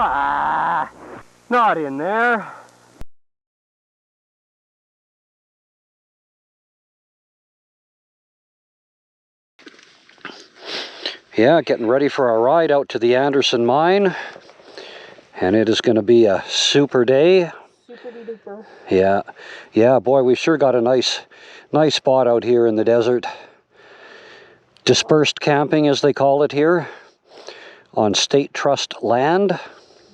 Ah, not in there. Yeah, getting ready for our ride out to the Anderson mine. And it is going to be a super day. Super duper. Yeah, boy, we've sure got a nice spot out here in the desert. Dispersed camping, as they call it here, on state trust land.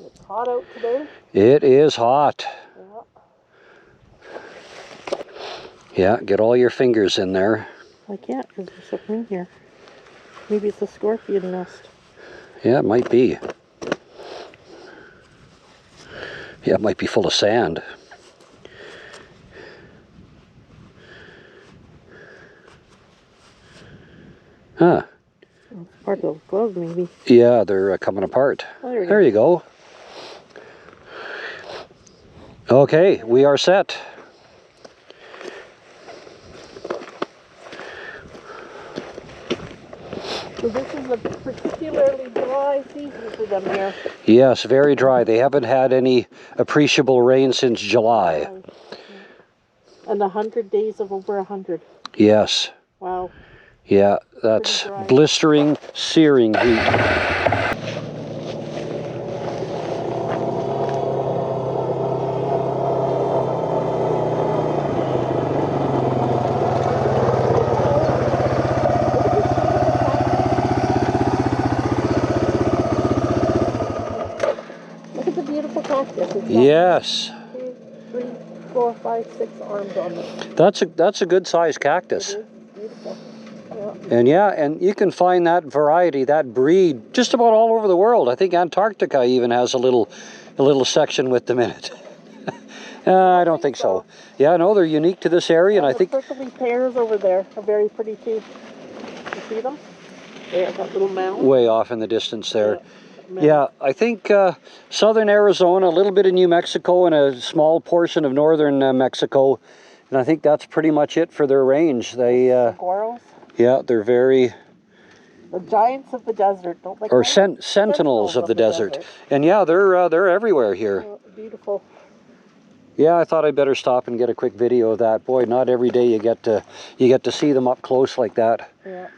It's hot out today. It is hot. Yeah, get all your fingers in there. I can't because there's something in here. Maybe it's a scorpion nest. Yeah, it might be. Yeah, it might be full of sand. Huh. It's part of the glove, maybe. Yeah, they're coming apart. Oh, there we there you go. Okay, we are set. So this is a particularly dry season for them here. Yes, very dry. They haven't had any appreciable rain since July. And 100 days of over 100. Yes. Wow. Yeah, that's blistering, searing heat. Yes. 2, 3, 4, 5, 6 arms on them. That's a good sized cactus. It is beautiful. Yeah. And you can find that variety, that breed, just about all over the world. I think Antarctica even has a little section with them in it. I don't think so. Yeah, no, they're unique to this area, and I think the purpley pears over there are very pretty too. You see them? They have that little mound. Way off in the distance there. Yeah, I think southern Arizona, a little bit of New Mexico, and a small portion of northern Mexico, and I think that's pretty much it for their range. They Saguaros? Yeah, they're very... The giants of the desert, don't they? Or sentinels of the desert. And yeah, they're everywhere here. Oh, beautiful. Yeah, I thought I'd better stop and get a quick video of that. Boy, not every day you get to see them up close like that. Yeah.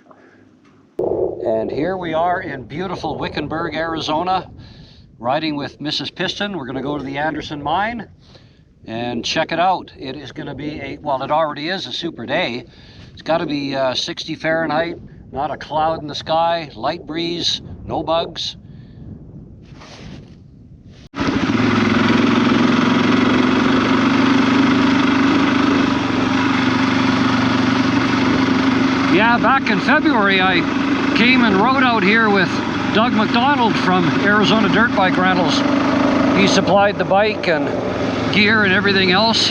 And here we are in beautiful Wickenburg, Arizona, riding with Mrs. Piston. We're going to go to the Anderson mine and check it out. It is going to be well, it already is a super day. It's got to be 60 Fahrenheit, not a cloud in the sky, light breeze, no bugs. Yeah, back in February I came and rode out here with Doug McDonald from Arizona Dirt Bike Rentals. He supplied the bike and gear and everything else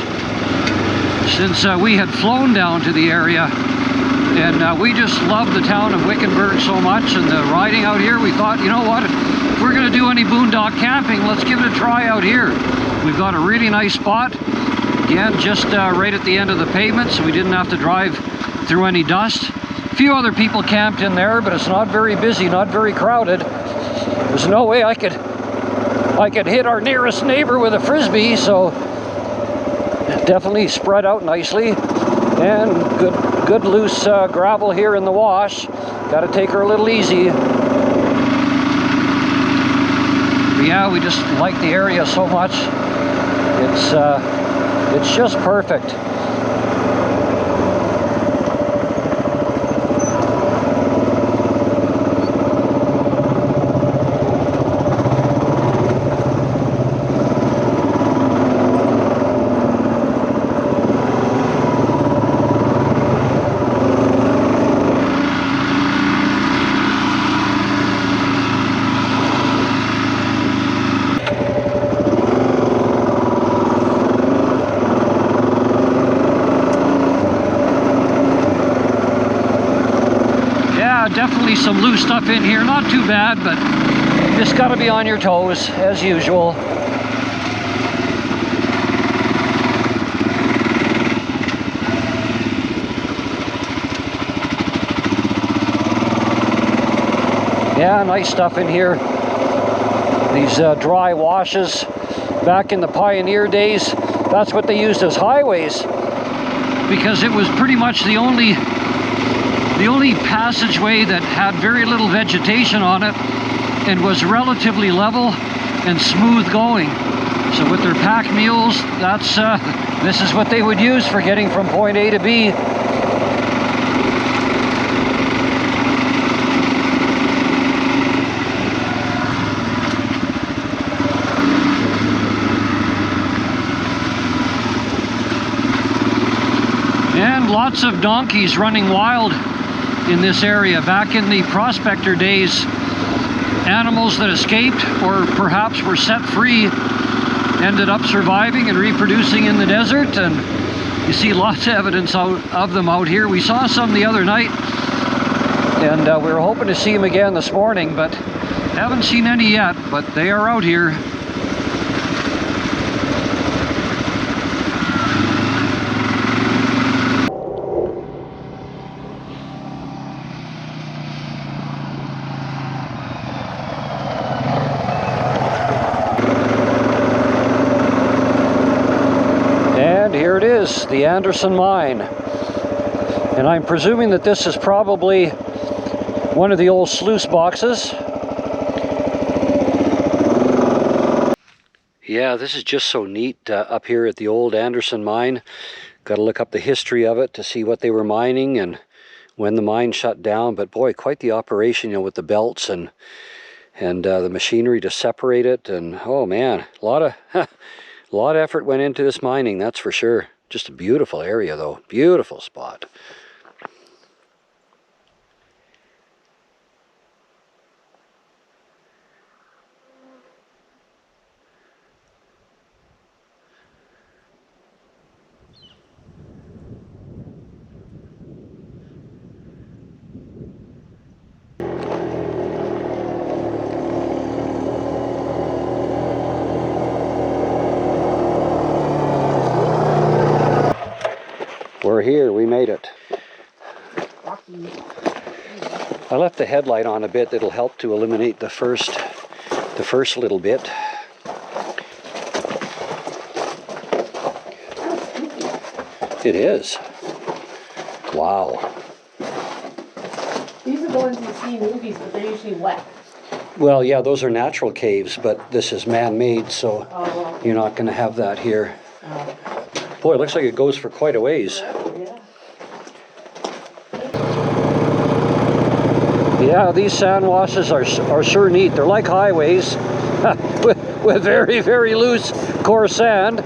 since we had flown down to the area, and we just love the town of Wickenburg so much, and the riding out here, we thought, you know what, if we're going to do any boondock camping, let's give it a try out here. We've got a really nice spot, again, just right at the end of the pavement, so we didn't have to drive through any dust. A few other people camped in there, but it's not very busy, not very crowded. There's no way I could hit our nearest neighbor with a frisbee, so definitely spread out nicely, and good loose gravel here in the wash. Got to take her a little easy. But yeah, we just like the area so much. It's just perfect. Definitely some loose stuff in here, not too bad, but just got to be on your toes as usual. Yeah, nice stuff in here. These dry washes back in the pioneer days, that's what they used as highways, because it was pretty much the only passageway that had very little vegetation on it and was relatively level and smooth going. So with their pack mules, this is what they would use for getting from point A to B. And lots of donkeys running wild in this area. Back in the prospector days, animals that escaped or perhaps were set free ended up surviving and reproducing in the desert, and you see lots of evidence of them out here. We saw some the other night, and we were hoping to see them again this morning, but haven't seen any yet, but they are out here. Here it is, the Anderson mine. And I'm presuming that this is probably one of the old sluice boxes. Yeah, this is just so neat up here at the old Anderson mine. Got to look up the history of it to see what they were mining and when the mine shut down. But boy, quite the operation, you know, with the belts and the machinery to separate it. And oh man, a lot of effort went into this mining, that's for sure. Just a beautiful area though, beautiful spot. We're here, we made it. I left the headlight on a bit, that'll help to illuminate the first little bit. It is. Wow. These are the ones you see in movies, but they're usually wet. Well, yeah, those are natural caves, but this is man-made, so you're not going to have that here. Boy, it looks like it goes for quite a ways. Yeah, these sand washes are sure neat. They're like highways with very, very loose coarse sand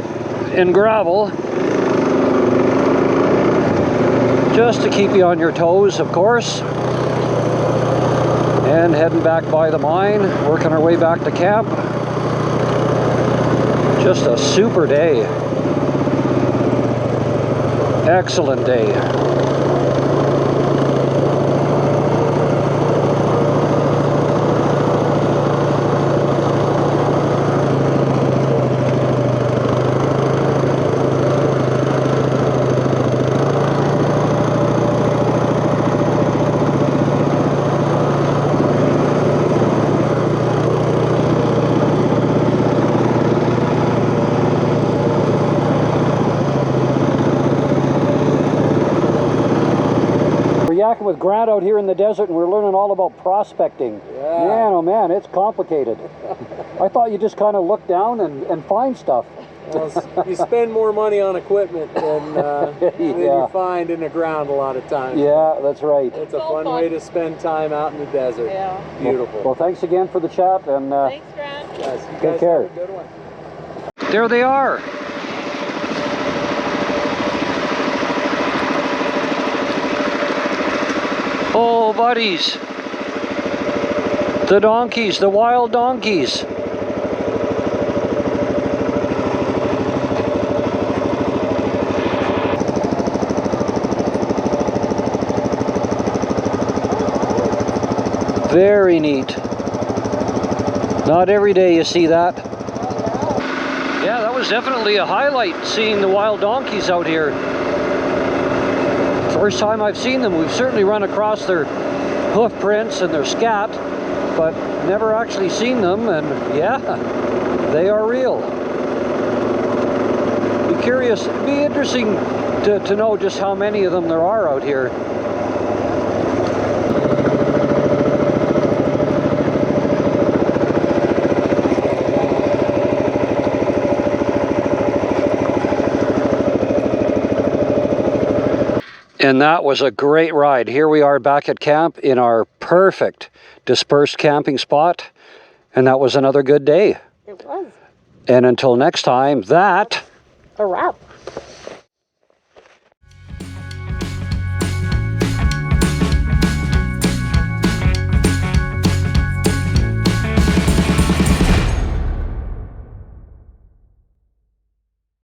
and gravel. Just to keep you on your toes, of course. And heading back by the mine, working our way back to camp. Just a super day. Excellent day. With Grant out here in the desert, and we're learning all about prospecting. Yeah. Man, oh man, it's complicated. I thought you just kind of look down and find stuff. Well, you spend more money on equipment than you find in the ground a lot of times. Yeah, that's right. It's a fun way to spend time out in the desert. Yeah. Beautiful. Well, thanks again for the chat, and thanks, Grant. Yes, you take guys care. Have a good one. There they are. Oh, buddies. The donkeys, the wild donkeys. Very neat. Not every day you see that. Yeah, that was definitely a highlight, seeing the wild donkeys out here. First time I've seen them. We've certainly run across their hoof prints and their scat, but never actually seen them, and yeah, they are real. Be curious, it'd be interesting to know just how many of them there are out here. And that was a great ride. Here we are back at camp in our perfect dispersed camping spot. And that was another good day. It was. And until next time, that... A wrap.